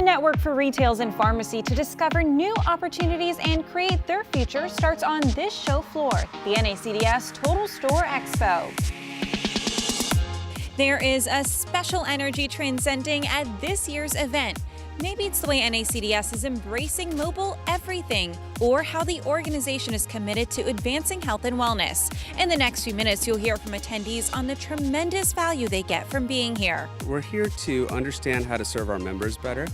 network for retailers and pharmacy to discover new opportunities and create their future starts on this show floor, the NACDS Total Store Expo. There is a special energy transcending at this year's event. Maybe it's the way NACDS is embracing mobile everything, or how the organization is committed to advancing health and wellness. In the next few minutes, you'll hear from attendees on the tremendous value they get from being here. We're here to understand how to serve our members better,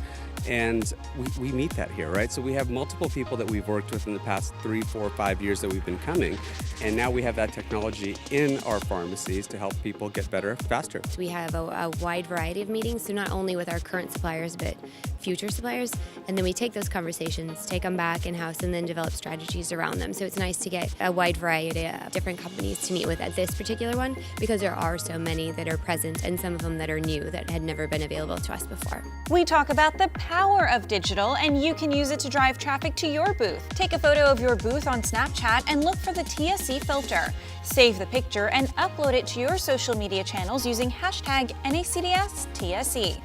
and we meet that here, right? So we have multiple people that we've worked with in the past 3, 4, 5 years that we've been coming, and now we have that technology in our pharmacies to help people get better faster. We have a wide variety of meetings, so not only with our current suppliers, but future suppliers, and then we take those conversations, take them back in-house, and then develop strategies around them. So it's nice to get a wide variety of different companies to meet with at this particular one, because there are so many that are present and some of them that are new that had never been available to us before. We talk about the power of digital, and you can use it to drive traffic to your booth. Take a photo of your booth on Snapchat and look for the TSC filter. Save the picture and upload it to your social media channels using hashtag NACDSTSE.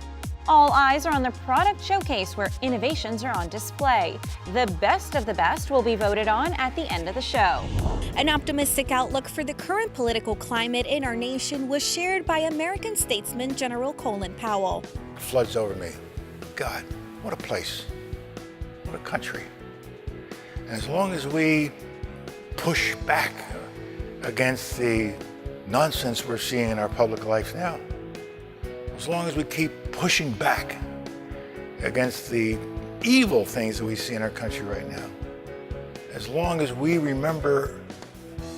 All eyes are on the product showcase where innovations are on display. The best of the best will be voted on at the end of the show. An optimistic outlook for the current political climate in our nation was shared by American statesman General Colin Powell. Floods over me. God, what a place. What a country. And as long as we push back against the nonsense we're seeing in our public life now, as long as we keep pushing back against the evil things that we see in our country right now, as long as we remember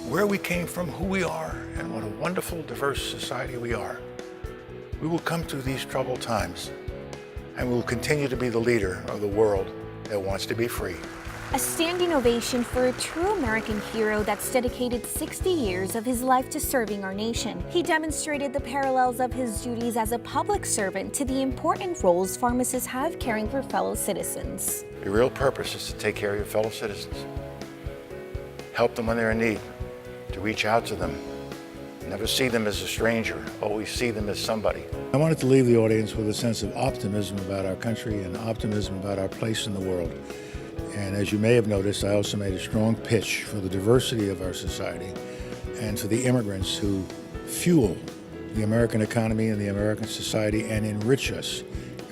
where we came from, who we are, and what a wonderful, diverse society we are, we will come through these troubled times, and we will continue to be the leader of the world that wants to be free. A standing ovation for a true American hero that's dedicated 60 years of his life to serving our nation. He demonstrated the parallels of his duties as a public servant to the important roles pharmacists have caring for fellow citizens. The real purpose is to take care of your fellow citizens, help them when they're in need, to reach out to them, never see them as a stranger, always see them as somebody. I wanted to leave the audience with a sense of optimism about our country and optimism about our place in the world. And as you may have noticed, I also made a strong pitch for the diversity of our society and for the immigrants who fuel the American economy and the American society and enrich us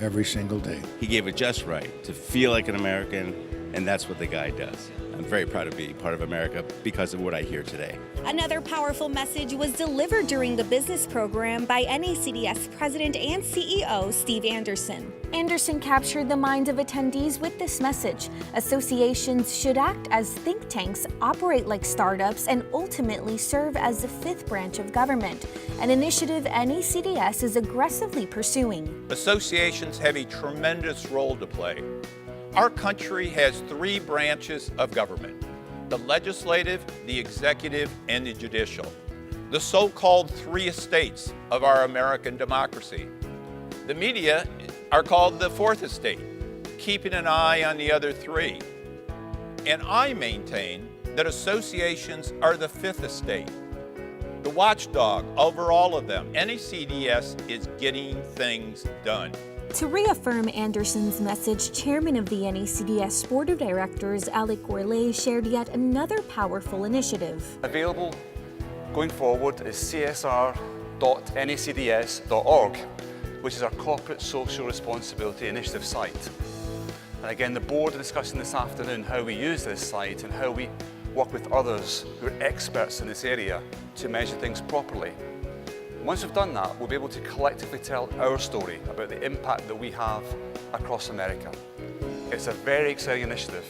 every single day. He gave it just right to feel like an American, and that's what the guy does. I'm very proud to be part of America because of what I hear today. Another powerful message was delivered during the business program by NACDS President and CEO Steve Anderson. Anderson captured the minds of attendees with this message. Associations should act as think tanks, operate like startups, and ultimately serve as the fifth branch of government, an initiative NACDS is aggressively pursuing. Associations have a tremendous role to play. Our country has 3 branches of government: the legislative, the executive, and the judicial. The so-called 3 estates of our American democracy. The media are called the 4th estate, keeping an eye on the other 3. And I maintain that associations are the 5th estate, the watchdog over all of them. NACDS is getting things done. To reaffirm Anderson's message, Chairman of the NACDS Board of Directors, Alec Gourlay, shared yet another powerful initiative. Available going forward is csr.nacds.org, which is our Corporate Social Responsibility Initiative site. And again, the board are discussing this afternoon how we use this site and how we work with others who are experts in this area to measure things properly. Once we've done that, we'll be able to collectively tell our story about the impact that we have across America. It's a very exciting initiative.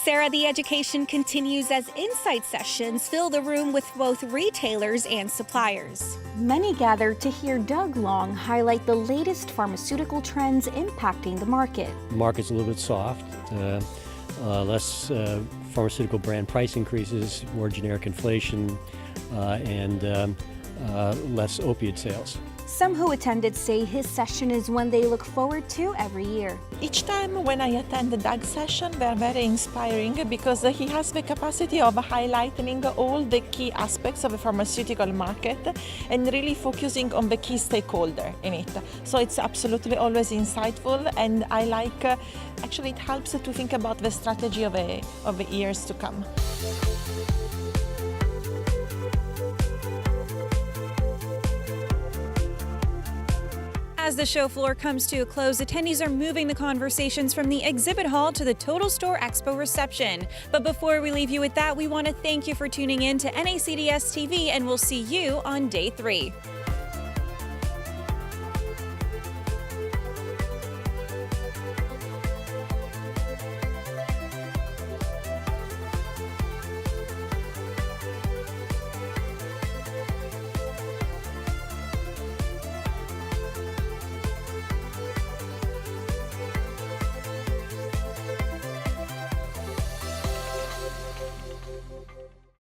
Sarah, the education continues as insight sessions fill the room with both retailers and suppliers. Many gathered to hear Doug Long highlight the latest pharmaceutical trends impacting the market. The market's a little bit soft, less pharmaceutical brand price increases, more generic inflation, and less opioid sales. Some who attended say his session is one they look forward to every year. Each time when I attend the Doug session, they're very inspiring because he has the capacity of highlighting all the key aspects of the pharmaceutical market and really focusing on the key stakeholder in it. So it's absolutely always insightful, and I like, actually it helps to think about the strategy of the years to come. As the show floor comes to a close, attendees are moving the conversations from the exhibit hall to the Total Store Expo reception. But before we leave you with that, we want to thank you for tuning in to NACDS TV, and we'll see you on day 3.